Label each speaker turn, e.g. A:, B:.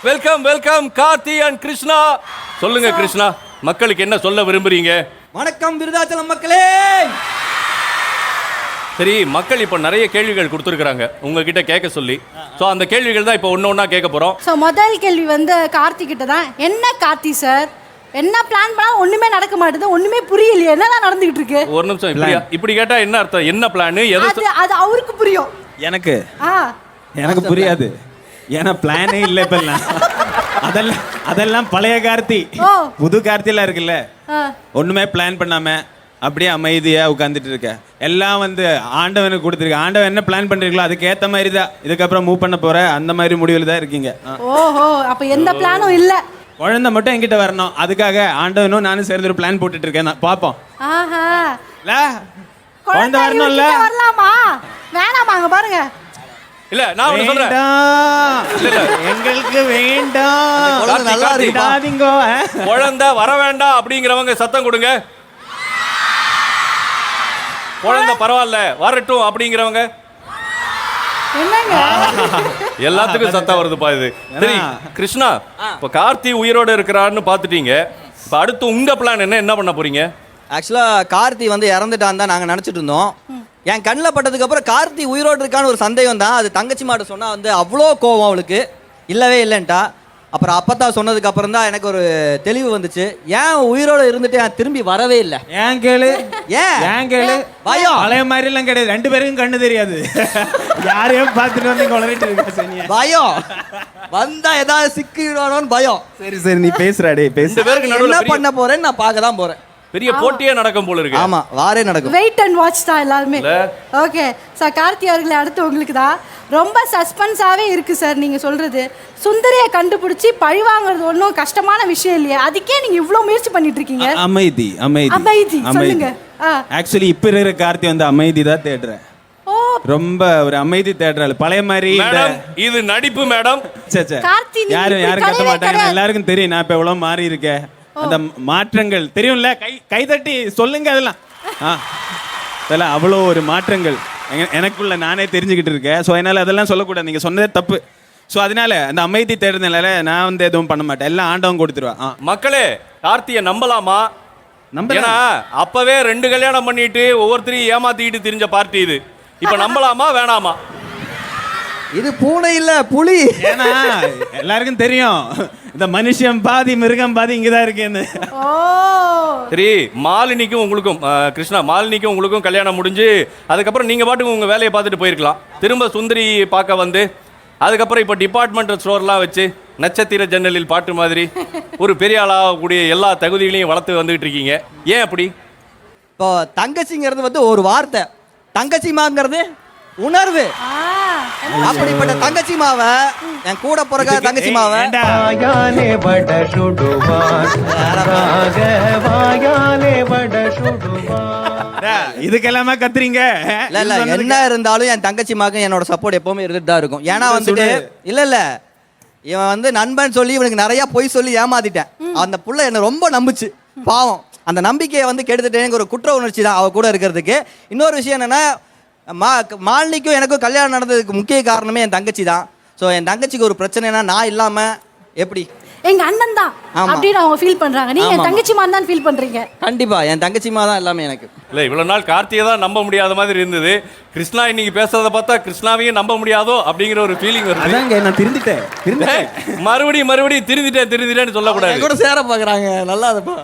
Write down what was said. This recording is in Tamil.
A: Welcome welcome Karthi and Krishna. சொல்லுங்க கிருஷ்ணா, மக்களுக்கு என்ன சொல்ல விரும்புறீங்க?
B: வணக்கம் விருதாச்சலம் மக்களே.
A: சரி, மக்கள் இப்போ நிறைய கேள்விகள் கொடுத்துருக்காங்க உங்ககிட்ட கேட்க சொல்லி. ஸோ அந்த கேள்விகள் தான் இப்போ ஒன்று ஒன்றா கேட்க போகிறோம்.
C: ஸோ முதல் கேள்வி வந்து கார்த்தி கிட்ட தான். என்ன கார்த்தி சார், என்ன பிளான் பண்ணாலும் ஒண்ணுமே நடக்க மாட்டேது, ஒண்ணுமே புரியலையே, என்னதான் நடந்துகிட்டு இருக்கு?
A: ஒரு நிமிஷம், இப்படி கேட்டா என்ன அர்த்தம்? என்ன பிளான்?
C: அது அவருக்கு புரியும்,
B: எனக்கு புரியாது. ஏன்னா பிளானே இல்லை. இப்பெல்லாம் அதெல்லாம் பழைய கார்த்தி. புது கார்த்திலாம் இருக்குல்ல, ஒண்ணுமே பிளான் பண்ணாம அப்படியே அமைதியா உட்காந்துட்டு இருக்க. எல்லாம் வந்து ஆண்டவனுக்கு கொடுத்துருக்க. ஆண்டவன் என்ன பிளான் பண்றீங்களோ அதுக்கு ஏத்த மாதிரி தான் இதுக்கப்புறம் மூவ் பண்ண போற, அந்த மாதிரி முடிவில் தான் இருக்கீங்க.
C: ஓஹோ, அப்ப எந்த பிளானும் இல்ல.
B: குழந்தை மட்டும் என்கிட்ட வரணும், அதுக்காக ஆண்டவனும் நானும் சேர்ந்து ஒரு பிளான் போட்டுட்டு இருக்கேன். பாப்போம். குழந்தை வரணும்ல,
C: வரலாமா வேணாமாங்க பாருங்க.
A: இல்ல நான் ஒன்னு சொல்றேன்.
B: இல்ல எங்களுக்கு வேண்டாம்.
A: குழந்தை வர வேண்டாம் அப்படிங்கிறவங்க சத்தம் கொடுங்க. குழந்தை பரவாயில்ல வரட்டும் அப்படிங்கிறவங்க
C: என்னங்க?
A: எல்லாத்துக்கும் சத்தம் வருதுப்பா இது. சரி கிருஷ்ணா, இப்ப கார்த்தி உயிரோட இருக்கிறான்னு பாத்துட்டீங்க. இப்ப அடுத்து உங்க பிளான் என்ன பண்ண போறீங்க?
D: ஆக்சுவலா கார்த்தி வந்து இறந்துட்டான்னு தான் நாங்க நினைச்சிட்டு இருந்தோம். என் கண்ணில் பட்டதுக்கு அப்புறம் கார்த்தி உயிரோடு இருக்கான்னு ஒரு சந்தேகம் தான். அது தங்கச்சி மாட்ட சொன்னா வந்து அவ்வளோ கோவம் அவளுக்கு, இல்லவே இல்லைன்ட்டா. அப்புறம் அப்பத்தான் சொன்னதுக்கு அப்புறம் தான் எனக்கு ஒரு தெளிவு வந்துச்சு. ஏன் உயிரோடு இருந்துட்டு ஏன் திரும்பி வரவே இல்லை?
B: ஏன் கேளு,
D: ஏன் கேளு.
B: பயம் பழைய மாதிரி எல்லாம் கிடையாது. ரெண்டு பேருக்கும் கண்ணு தெரியாது. யாரையும் பார்த்துட்டு வந்து குளறிட்டு இருக்க.
D: பயம் வந்தா ஏதாவது சிக்கிடுவானோன்னு பயம்.
B: சரி நீ பேசுறாடே, பேசு.
D: என்ன பண்ண போறேன்னு நான் பார்க்க தான் போறேன்.
A: பெரிய போட்டியே நடக்கும் போல இருக்கு.
D: ஆமா, வாரே நடக்கும்.
C: வெயிட் அண்ட் வாட்ச் தான் எல்லாருமே. ஓகே சார், கார்த்தி அவர்களே அடுத்து உங்களுக்கு தான். ரொம்ப சஸ்பென்ஸாவே இருக்கு சார் நீங்க சொல்றது. சுந்தரியை கண்டுபிடிச்சி பழி வாங்குறது ஒன்றும் கஷ்டமான விஷயம் இல்லையா? அதுக்கே நீங்க இவ்வளவு முயற்சி பண்ணிட்டு இருக்கீங்க.
B: அமைதி
C: சொல்லுங்க.
B: ஆக்சுவலி இப்ப இருக்கிற கார்த்தி வந்து அமைதி தான் தேடுறேன். ரொம்ப ஒரு அமைதி தேடுறாள். பழைய மாதிரி
A: இது நடிப்பு மேடம்.
B: யாரும் கத்த மாட்டாங்க, எல்லாருக்கும் தெரியும் நான் இப்ப எவ்வளவு மாறி இருக்கேன். அந்த மாற்றங்கள் தெரியும்ல, கைதட்டி சொல்லுங்க. அதெல்லாம் அவ்வளோ ஒரு மாற்றங்கள் எனக்குள்ள நானே தெரிஞ்சுக்கிட்டு இருக்கேன். ஸோ அதனால அதெல்லாம் சொல்லக்கூடாது, நீங்கள் சொன்னதே தப்பு. ஸோ அதனால அந்த அமைதி தேடுறதுனால நான் வந்து எதுவும் பண்ண மாட்டேன், எல்லாம் ஆண்டவன் கொடுத்துருவேன்.
A: மக்களே, கார்த்தியை நம்பலாமா? ஏன்னா அப்பவே 2 கல்யாணம் பண்ணிட்டு ஒவ்வொருத்தரையும் ஏமாத்திக்கிட்டு தெரிஞ்ச பார்ட்டி இது. இப்போ நம்பலாமா வேணாமா?
D: இது பூனை இல்ல புலி.
B: ஏன்னா எல்லாருக்கும் தெரியும் இந்த மனுஷன் பாதி மிருகம் பாதி இங்கதான் இருக்கேன்னு.
A: சரி, மாலினிக்கும் உங்களுக்கும் கிருஷ்ணா, மாலினிக்கும் உங்களுக்கும் கல்யாணம் முடிஞ்சு அதுக்கப்புறம் நீங்க பாட்டுக்கு உங்க வேலையை பார்த்துட்டு போயிருக்கலாம். திரும்ப சுந்தரி பார்க்க வந்து அதுக்கப்புறம் இப்போ டிபார்ட்மெண்டல் ஸ்டோர்லாம் வச்சு நட்சத்திர ஜன்னலில் பாட்டு மாதிரி ஒரு பெரிய ஆளாகக்கூடிய எல்லா தகுதிகளையும் வளர்த்து வந்துகிட்டு இருக்கீங்க. ஏன் அப்படி?
D: இப்போ தங்கச்சிங்கிறது வந்து ஒரு வார்த்தை, தங்கச்சிமாங்கிறது உணர்வு. அப்படிப்பட்ட தங்கச்சி மாவ என் கூட பிறகு தங்கச்சி மாவ
B: இதுக்கெல்லாமா கத்துறீங்க?
D: இல்ல என்ன இருந்தாலும் என் தங்கச்சி மாக்கு என்னோட சப்போர்ட் எப்பவுமே இருந்துட்டு தான் இருக்கும். ஏன்னா வந்துட்டு இல்ல இவன் வந்து நண்பன் சொல்லி இவனுக்கு நிறைய பொய் சொல்லி ஏமாத்திட்டேன். அந்த புள்ள என்ன ரொம்ப நம்புச்சு, பாவம். அந்த நம்பிக்கையை வந்து கெடுத்துட்டேங்க ஒரு குற்ற உணர்ச்சி தான் அவ கூட இருக்கிறதுக்கு. இன்னொரு விஷயம் என்னன்னா, மாலினிக்கும் எனக்கும் கல்யாணம் நடந்ததுக்கு முக்கிய காரணமே என் தங்கச்சி தான். ஸோ என் தங்கச்சிக்கு ஒரு பிரச்சனைனா நான் இல்லாம எப்படி?
C: எங்க அண்ணன் தான் அப்படின்னு அவங்க ஃபீல் பண்றாங்க. நீங்க என் தங்கச்சி மாதிரி தான் ஃபீல் பண்றீங்க.
D: கண்டிப்பா என் தங்கச்சி மாதிரி தான் எல்லாமே எனக்கு.
A: இல்ல இவ்வளவு நாள் கார்த்தியை தான் நம்ப முடியாத மாதிரி இருந்தது. கிருஷ்ணா இன்னைக்கு பேசுறத பார்த்தா கிருஷ்ணாவையும் நம்ப முடியாதோ அப்படிங்கிற ஒரு ஃபீலிங் வருது.
B: அதாங்க நான் திருந்திட்டேன்.
A: மறுபடியும் திருந்திட்டேன்னு சொல்லக்கூடாது.
D: கூட சேர பாக்குறாங்க. நல்லா இருப்பா.